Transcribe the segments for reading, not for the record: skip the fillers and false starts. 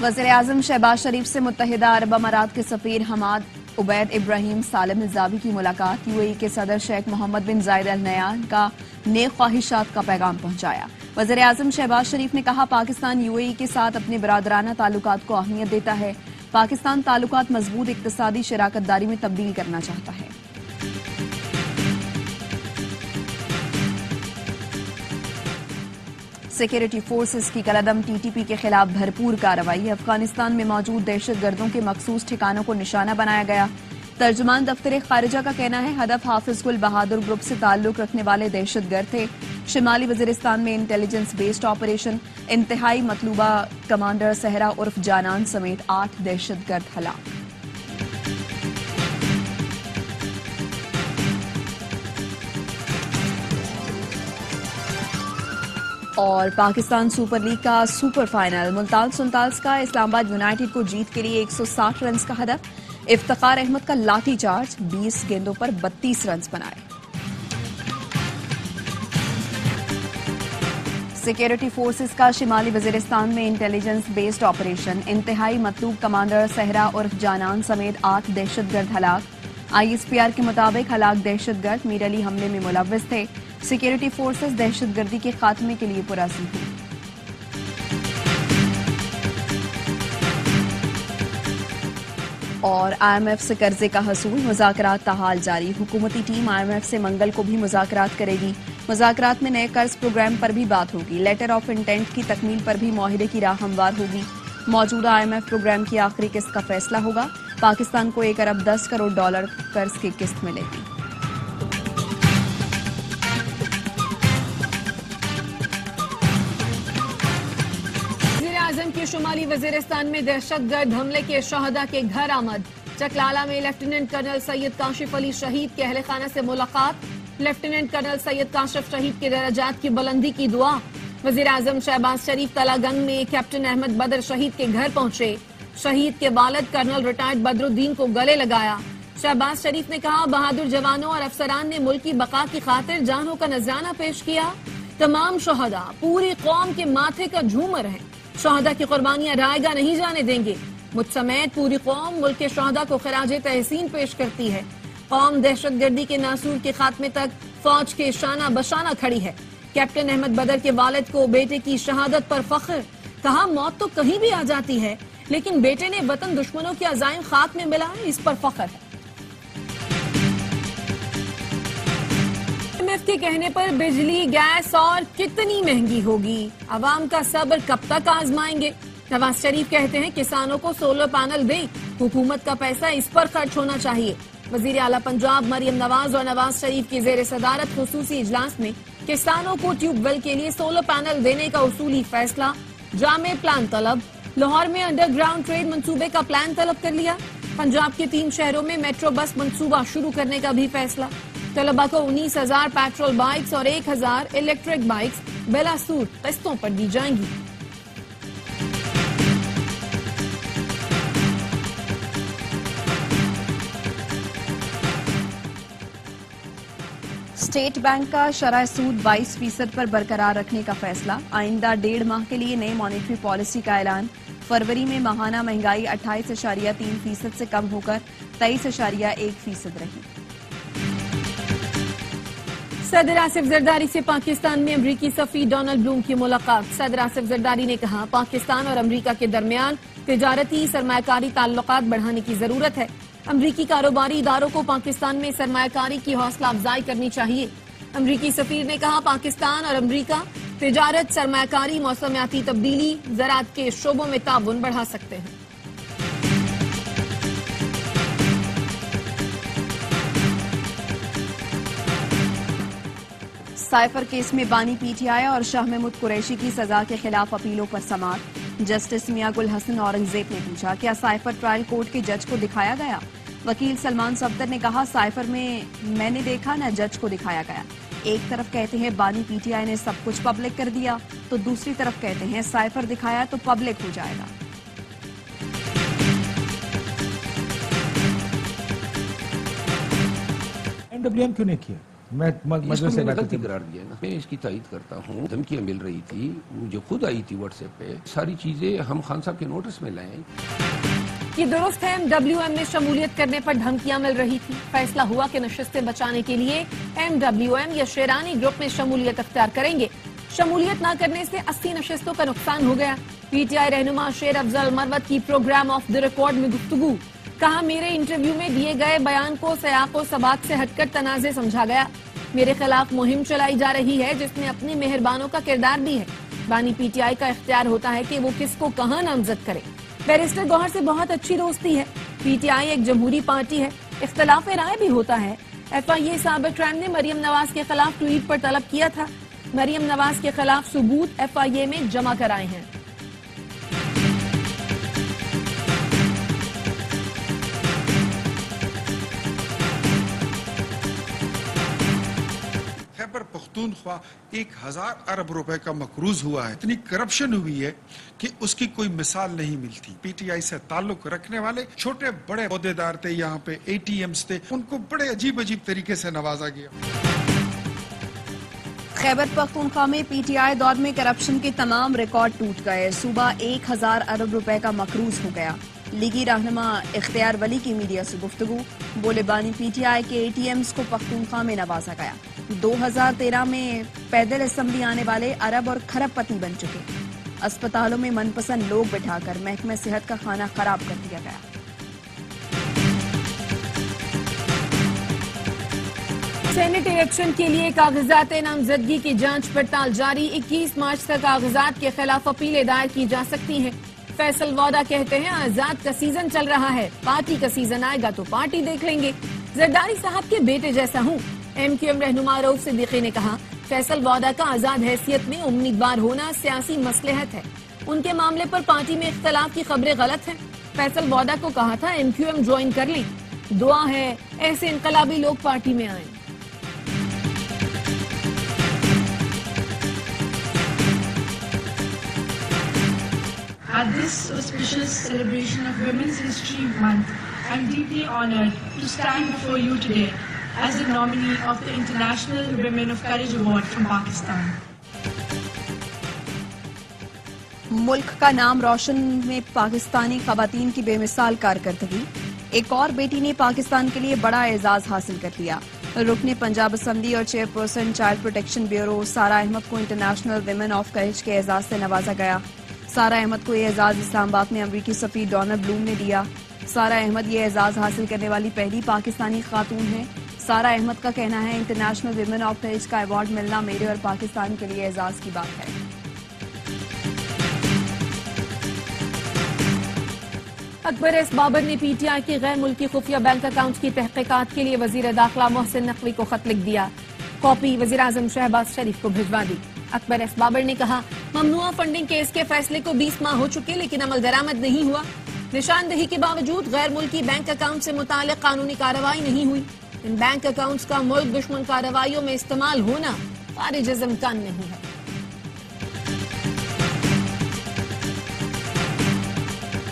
वज़ीर आज़म शहबाज शरीफ से मुत्तहिदा अरब अमारात के सफीर हमाद उबैद इब्राहिम सालिम निज़ामी की मुलाकात। यूएई के सदर शेख मोहम्मद बिन जायद अल नहयान का नेक ख्वाहिशात का पैगाम पहुंचाया। वज़ीर आज़म शहबाज शरीफ ने कहा, पाकिस्तान यूएई के साथ अपने बरादराना ताल्लुकात को अहमियत देता है। पाकिस्तान ताल्लुकात मजबूत इक्तिसादी शराकतदारी में तब्दील करना चाहता है। सिक्योरिटी फोर्सेस की कलअदम टीटीपी के खिलाफ भरपूर कार्रवाई। अफगानिस्तान में मौजूद दहशतगर्दों के मखसूस ठिकानों को निशाना बनाया गया। तर्जुमान दफ्तर खारिजा का कहना है, हदफ हाफिज गुल बहादुर ग्रुप से ताल्लुक रखने वाले दहशतगर्द थे। शिमाली वजीरिस्तान में इंटेलिजेंस बेस्ड ऑपरेशन, इंतहाई मतलूबा कमांडर सहरा उर्फ जानान समेत 8 दहशतगर्द हलाक। और पाकिस्तान सुपर लीग का सुपर फाइनल, मुल्तान सुल्तान्स का इस्लामाबाद यूनाइटेड को जीत के लिए 160 रन का हदफ। इफ्तिखार अहमद का लाठी चार्ज, 20 गेंदों पर 32 रन बनाए। सिक्योरिटी फोर्सेस का शिमाली वजीरिस्तान में इंटेलिजेंस बेस्ड ऑपरेशन, इंतहाई मतलूब कमांडर सहरा उर्फ जानान समेत 8 दहशतगर्द हलाक। ISPR के मुताबिक हलाक दहशतगर्द मीरली हमले में मुलव्वस थे। सिक्योरिटी फोर्सेस दहशतगर्दी के खात्मे के लिए पुरअज़्म हैं। और IMF से कर्जे का हसूल, मुज़ाकरात ताहाल जारी। हुकूमती टीम IMF से मंगल को भी मुज़ाकरात करेगी। मुज़ाकरात में नए कर्ज प्रोग्राम पर भी बात होगी। लेटर ऑफ इंटेंट की तकमील पर भी मुआहिदे की राह हमवार होगी। मौजूदा IMF प्रोग्राम की आखिरी किस्त का फैसला होगा। पाकिस्तान को 1 अरब 10 करोड़ डॉलर कर्ज की किस्त मिलेगी। आजम की शुमाली वजीरिस्तान में दहशतगर्द हमले के शहदा के घर आमद। चकलाला में लेफ्टिनेंट कर्नल सैयद काशिफ अली शहीद के अहले खाना से मुलाकात। लेफ्टिनेंट कर्नल सैयद काशिफ शहीद के दर्जात की बुलंदी की दुआ। वजीर आजम शहबाज शरीफ तलागंग में कैप्टन अहमद बदर शहीद के घर पहुंचे। शहीद के वालिद कर्नल रिटायर्ड बदरुद्दीन को गले लगाया। शहबाज शरीफ ने कहा, बहादुर जवानों और अफसरान ने मुल्क की बका की खातिर जानों का नजराना पेश किया। तमाम शहदा पूरी कौम के माथे का झूमर है। शहदा की कुर्बानियां रायगा नहीं जाने देंगे। मुझ समेत पूरी कौम मुल्क के शहदा को खिराजे तहसीन पेश करती है। कौम दहशतगर्दी के नासूर के खात्मे तक फौज के शाना बशाना खड़ी है। कैप्टन अहमद बदर के वालिद को बेटे की शहादत पर फख्र। कहा, मौत तो कहीं भी आ जाती है, लेकिन बेटे ने वतन दुश्मनों के अजाइम खाक में मिला, इस पर फख्र है। IMF के कहने पर बिजली गैस और कितनी महंगी होगी, अवाम का सब्र कब तक आजमाएंगे। नवाज शरीफ कहते हैं, किसानों को सोलर पैनल दें, हुकूमत का पैसा इस पर खर्च होना चाहिए। वजीर आला पंजाब मरियम नवाज और नवाज शरीफ की जेर सदारत खुसूसी इजलास में किसानों को ट्यूबवेल के लिए सोलर पैनल देने का उसूली फैसला। जामे प्लान तलब। लाहौर में अंडरग्राउंड ट्रेन मंसूबे का प्लान तलब कर लिया। पंजाब के 3 शहरों में मेट्रो बस मंसूबा शुरू करने का भी फैसला। तलबा को 19,000 पेट्रोल बाइक्स और 1,000 इलेक्ट्रिक बाइक्स बेलासूर किस्तों पर दी जाएंगी। स्टेट बैंक का शरह सूद 22% पर बरकरार रखने का फैसला। आइंदा 1.5 माह के लिए नई मॉनेटरी पॉलिसी का ऐलान। फरवरी में माहाना महंगाई 28.3% से कम होकर 23.1% रही। सदर आसिफ जरदारी से पाकिस्तान में अमरीकी सफीर डोनाल्ड ब्लूम की मुलाकात। सदर आसिफ जरदारी ने कहा, पाकिस्तान और अमरीका के दरमियान तिजारती सरमायाकारी ताल्लुकात बढ़ाने की जरूरत है। अमरीकी कारोबारी इदारों को पाकिस्तान में सरमायाकारी की हौसला अफजाई करनी चाहिए। अमरीकी सफीर ने कहा, पाकिस्तान और अमरीका तिजारत, सरमायाकारी, मौसमियाती तब्दीली, ज़राअत के शोबों में ताउन बढ़ा सकते हैं। साइफर केस में बानी PTI और शाह महमूद कुरैशी की सजा के खिलाफ अपीलों पर समाअत। जस्टिस मियां गुल हसन औरंगजेब ने पूछा, क्या साइफर ट्रायल कोर्ट के जज को दिखाया गया? वकील सलमान सफदर ने कहा, साइफर में मैंने देखा न जज को दिखाया गया। एक तरफ कहते हैं बानी PTI ने सब कुछ पब्लिक कर दिया, तो दूसरी तरफ कहते हैं साइफर दिखाया तो पब्लिक हो जाएगा। MWM क्यों नहीं किया? میں اس کو میں نے غلطی قرار دیا نا. میں اس کی تائید کرتا ہوں. دھمکیاں مل رہی تھی, مجھے خود آئی تھی واٹس ایپ پہ. ساری چیزیں ہم خان صاحب کے نوٹس میں لائیں. یہ درست ہے, MWM میں شمولیت کرنے پر دھمکیاں مل رہی تھی. فیصلہ ہوا کہ نشستیں بچانے کے لیے MWM یا شیرانی گروپ میں شمولیت اختیار کریں گے. شمولیت نہ کرنے سے 80 نشستوں کا نقصان ہو گیا. PTI رہنما شیر افضل مروت کی پروگرام آف دی ریکارڈ میں گفتگو. کہا, میرے انٹرویو میں دیے گئے بیان کو سیاق و سباق سے ہٹ کر تنازع سمجھا گیا. میرے خلاف مہم چلائی جا رہی ہے جس میں اپنے مہربانوں کا کردار بھی ہے. بانی PTI کا اختیار ہوتا ہے کہ وہ کس کو کہاں نامزد کرے. بیرسٹر گوہر سے بہت اچھی دوستی ہے. PTI ایک جمہوری پارٹی ہے, اختلاف رائے بھی ہوتا ہے. FIA صابر ٹرین نے مریم نواز کے خلاف ٹویٹ پر طلب کیا تھا. مریم نواز کے خلاف ثبوت FIA میں جمع کرائے ہیں. خیبر پختونخوا 1000 ارب روپے کا مقروض ہوا ہے. اتنی کرپشن ہوئی ہے کہ اس کی کوئی مثال نہیں ملتی. PTI سے تعلق رکھنے والے چھوٹے بڑے عہدیدار تھے, یہاں پہ ATMs تھے, ان کو بڑے عجیب طریقے سے نوازا گیا. خیبر پختونخوا میں PTI دور میں کرپشن کے تمام ریکارڈ ٹوٹ گئے. صوبہ 1000 ارب روپے کا مقروض ہو گیا. لیگی رہنما اختیار ولی کی میڈیا سے گفتگو. بولے, بانی PTI کے ATMs کو پختونخوا میں نوازا گیا. 2013 میں پیدل اسمبلی آنے والے ارب اور کھرب پتی بن چکے. اسپتالوں میں من پسند لوگ بٹھا کر محکمہ صحت کا کھانا خراب کر دیا گیا. سینٹ الیکشن کے لیے کاغذات نامزدگی کی جانچ پڑتال جاری. 21 مارچ تک کاغذات کے خلاف اپیلیں دائر کی جا سکتی ہیں. فیصل وعدہ کہتے ہیں, آزاد کا سیزن چل رہا ہے, پارٹی کا سیزن آئے گا تو پارٹی دیکھ لیں گے. زرداری صاحب کے بیٹے جیسا ہوں. MQM رہنما رؤف صدیقی نے کہا, فیصل وعدہ کا آزاد حیثیت میں امیدوار ہونا سیاسی مصلحت ہے. ان کے معاملے پر پارٹی میں اختلاف کی خبریں غلط ہیں. فیصل وعدہ کو کہا تھا MQM جوائن کر لیں. دعا ہے ایسے انقلابی لوگ پارٹی میں آئیں. At this auspicious celebration of Women's History Month, I am deeply honored to stand before you today as the nominee of the International Women of Courage Award from Pakistan. ملک کا نام روشن میں پاکستانی خواتین کی بے مثال کارکردگی. ایک اور بیٹی نے پاکستان کے لیے بڑا اعزاز حاصل کر لیا. رکن پنجاب اسمبلی اور chairperson child protection bureau Sara Ahmed کو انٹرنیشنل ویمن آف کریج کے اعزاز سے نوازا گیا. سارہ احمد کو یہ اعزاز اسلام آباد میں امریکی سفیر ڈونلڈ بلوم نے دیا. سارہ احمد یہ اعزاز حاصل کرنے والی پہلی پاکستانی خاتون ہیں. سارہ احمد کا کہنا ہے, انٹرنیشنل ویمن آف کریج کا ایوارڈ ملنا میرے اور پاکستان کے لیے اعزاز کی بات ہے. اکبر ایس بابر نے PTI کے غیر ملکی خفیہ بینک اکاؤنٹ کی تحقیقات کے لیے وزیر داخلہ محسن نقوی کو خط لکھ دیا. کاپی وزیر اعظم شہباز شریف کو بھجوا دی. اکبر ایس بابر نے کہا, ممنوعہ فنڈنگ کیس کے فیصلے کو 20 ماہ ہو چکے لیکن عمل درآمد نہیں ہوا. نشاندہی کے باوجود غیر ملکی بینک اکاؤنٹ سے متعلق قانونی کارروائی نہیں ہوئی. ان بینک اکاؤنٹس کا ملک دشمن کارروائیوں میں استعمال ہونا خارج از امکان نہیں ہے.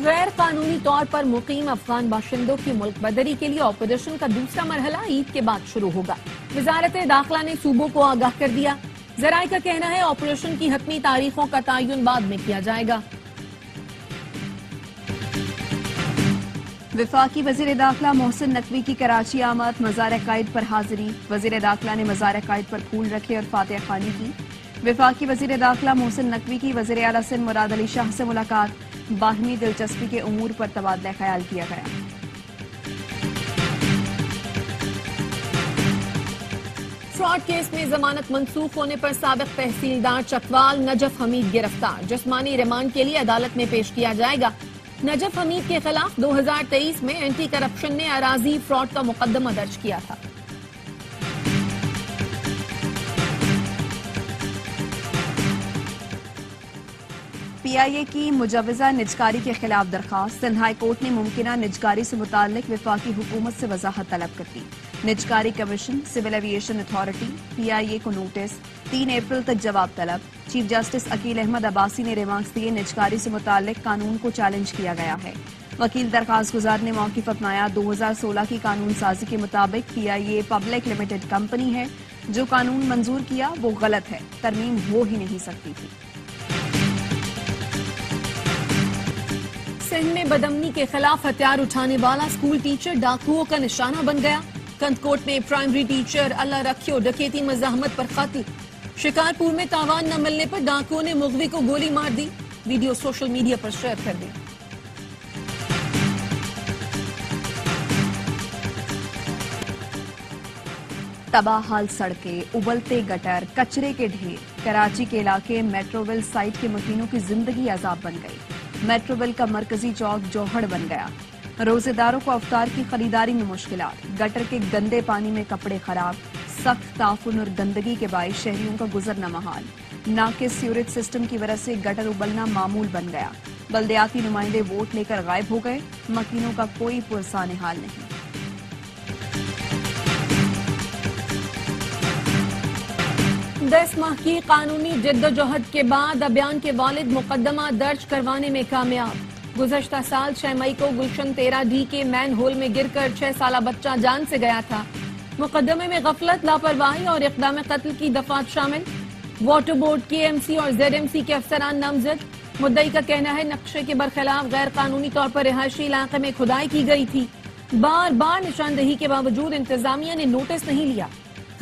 غیر قانونی طور پر مقیم افغان باشندوں کی ملک بدری کے لیے آپریشن کا دوسرا مرحلہ عید کے بعد شروع ہوگا. وزارت داخلہ نے صوبوں کو آگاہ کر دیا. ذرائع کا کہنا ہے آپریشن کی حتمی تاریخوں کا تعین بعد میں کیا جائے گا. وفاقی وزیر داخلہ محسن نقوی کی کراچی آمد. مزار قائد پر حاضری. وزیر داخلہ نے مزار قائد پر پھول رکھے اور فاتحہ خوانی کی. وفاقی وزیر داخلہ محسن نقوی کی وزیر اعلیٰ سندھ مراد علی شاہ سے ملاقات. باہمی دلچسپی کے امور پر تبادلہ خیال کیا گیا. فراڈ کیس میں ضمانت منسوخ ہونے پر سابق تحصیلدار چکوال نجف حمید گرفتار. جسمانی ریمانڈ کے لیے عدالت میں پیش کیا جائے گا. نجف حمید کے خلاف 2023 میں اینٹی کرپشن نے اراضی فراڈ کا مقدمہ درج کیا تھا. PIA کی مجوزہ نجکاری کے خلاف درخواست. سندھ ہائی کورٹ نے ممکنہ نجکاری سے متعلق وفاقی حکومت سے وضاحت طلب کر دی. نجکاری commission, civil aviation authority, PIA کو نوٹس. 3 اپریل تک جواب طلب. چیف جسٹس عقیل احمد عباسی نے ریمارکس دیے. نجکاری سے متعلق قانون کو چیلنج کیا گیا ہے. وکیل درخواست گزار نے موقف اپنایا. 2016 کی قانون سازی کے مطابق PIA پبلک لمیٹڈ کمپنی ہے. जो कानून मंजूर किया वो गलत है, तरमीम हो ही नहीं सकती थी। सिंध में बदअमनी के खिलाफ हथियार उठाने वाला स्कूल टीचर डाकुओं का निशाना बन गया। कंदकोट में प्राइमरी टीचर अल्लाह रखियो डकैती मज़ाहमत पर कत्ल। शिकारपुर में तावान न मिलने पर डाकुओं ने मुगवी को गोली मार दी। वीडियो सोशल मीडिया पर शेयर कर दी। तबाह हाल सड़कें, उबलते गटर, कचरे के ढेर। कराची के इलाके मेट्रोविल साइट के मकीनों की जिंदगी अजाब बन गई। मेट्रोविल का मरकजी चौक जौहड़ बन गया। रोजेदारों को अफ्तार की खरीदारी में मुश्किलात। गटर के गंदे पानी में कपड़े खराब। सख्त ताफुन और गंदगी के बायस शहरियों का गुजरना महाल। नाकिस सीवरेज सिस्टम की वजह से गटर उबलना मामूल बन गया। बल्दियाती नुमाइंदे वोट लेकर गायब हो गए। मकीनों का कोई पुरसाने हाल नहीं। 10 माह की कानूनी जिद्दोजहद के बाद अबियान के वालिद मुकदमा दर्ज करवाने में कामयाब। गुज़श्ता साल 6 मई को गुलशन 13D के मैन होल में गिरकर 6 साला बच्चा जान से गया था। मुकदमे में गफलत, लापरवाही और इक़दाम कत्ल की दफात शामिल। वाटर बोर्ड KMC और ZMC के अफसरान नामजद। मुद्दई का कहना है नक्शे के बरखिलाफ गैर कानूनी तौर पर रिहायशी इलाके में खुदाई की गई थी। बार बार निशानदही के बावजूद इंतजामिया ने नोटिस नहीं लिया।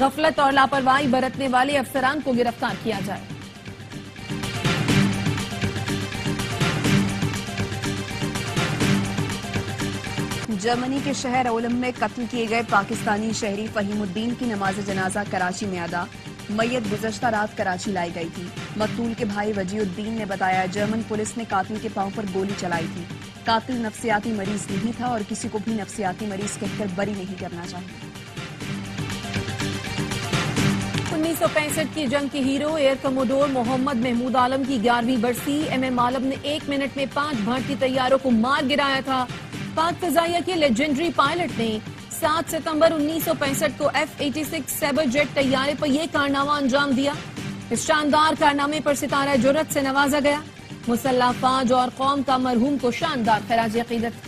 गफलत और लापरवाही बरतने वाले अफसरान को गिरफ्तार किया जाए। जर्मनी के शहर ओलम में कत्ल किए गए पाकिस्तानी शहरी फहीमुद्दीन की नमाज जनाजा कराची में अदा। मैयत गुज़श्ता रात कराची लाई गई थी। मकतूल के भाई वजीउद्दीन ने बताया, जर्मन पुलिस ने कातिल के पांव पर गोली चलाई थी। कातिल नफ्सियाती मरीज नहीं था और किसी को भी नफ्सियाती मरीज कहकर बरी नहीं करना चाहिए। 1965 की जंग के hero air commodore Muhammad Mahmood Alam की 11वीं बरसी। MM आलम ने 1 मिनट में 5 भारतीय तैयारों को मार गिराया था। पाक फिजाइया के लेजेंडरी पायलट ने 7 सितंबर 1965 को F-86 सैबर जेट तैयारे पर यह कारनामा अंजाम दिया। इस शानदार कारनामे पर सितारा जुर्रत से नवाजा गया। मुसल्लह फौज और कौम का मरहूम को शानदार खराज अकीदत।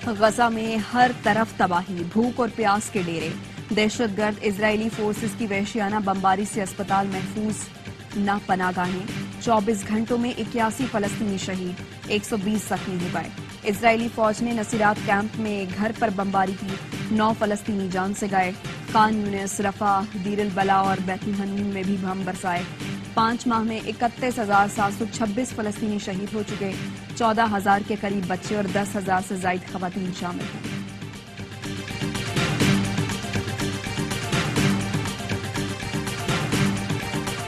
गजा में हर तरफ तबाही, भूख और प्यास के डेरे। दहशतगर्द इजरायली फोर्सेस की वहशियाना बमबारी से अस्पताल महफूज न पनागाहें। 24 घंटों में 81 फलस्तीनी शहीद, 120 जख्मी हो गए। इजरायली फौज ने नसीरात कैंप में घर पर बमबारी की, 9 फलस्तीनी जान से गए। खान यूनिस, रफा, दीर अल बला और बैतुल हनून में भी बम बरसाए। 5 माह में 31,726 फलस्तीनी शहीद हो चुके। 14,000 के करीब बच्चे और 10,000 से ज्यादा खवातीन शामिल हैं।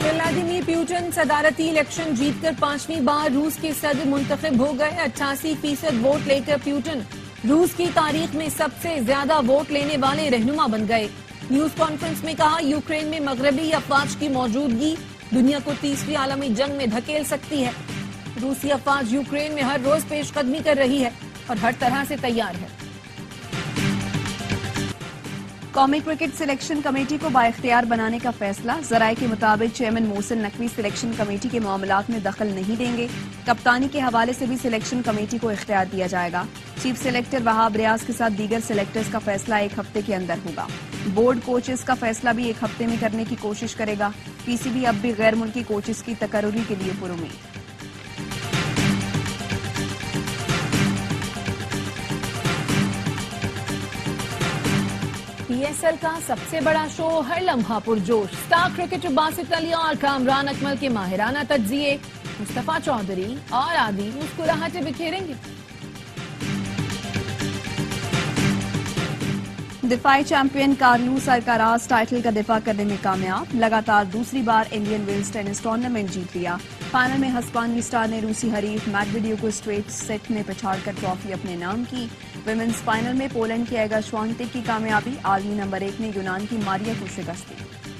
व्लादिमीर पुतिन सदारती इलेक्शन जीतकर 5वीं बार रूस के सदर मुंतखब हो गए। 88% वोट लेकर पुतिन रूस की तारीख में सबसे ज्यादा वोट लेने वाले रहनुमा बन गए। न्यूज कॉन्फ्रेंस में कहा, यूक्रेन में मगरबी अफवाज की मौजूदगी दुनिया को तीसरी आलमी जंग में धकेल सकती है। रूसी अफवाज यूक्रेन में हर रोज पेशकदमी कर रही है और हर तरह से तैयार है। कौमी क्रिकेट सिलेक्शन कमेटी को बाइख्तियार बनाने का फैसला। जराये के मुताबिक chairman Mohsin Naqvi selection committee के मामलात में दखल नहीं देंगे। कप्तानी के हवाले से भी सिलेक्शन कमेटी को इख्तियार दिया जाएगा। चीफ सेलेक्टर वहाब रियाज के साथ दीगर सिलेक्टर्स का फैसला 1 हफ्ते के अंदर होगा। बोर्ड कोचेस का फैसला भी 1 हफ्ते में करने की कोशिश करेगा। PCB अब भी गैर मुल्की कोचेस की तकर्रुरी के लिए पुरुमीद। PSL का सबसे बड़ा शो हर लम्हा पुरजोश। स्टार क्रिकेटर बासित अली और कामरान अकमल के माहिराना तज्जिए। मुस्तफा चौधरी और आदि मुस्कुराहटें बिखेरेंगे। दिफाई चैंपियन कार्लोस अल्काराज टाइटल का दिफा करने में कामयाब। लगातार दूसरी बार इंडियन वेल्स टेनिस टूर्नामेंट जीत लिया। फाइनल में हस्पानवी स्टार ने रूसी हरीफ मैडवेडेव को स्ट्रेट सेट में पछाड़कर ट्रॉफी अपने नाम की। विमेंस फाइनल में पोलैंड की एगा श्वांटेक की कामयाबी। आलमी नंबर 1 ने यूनान की मारिया को शिकस्त दी।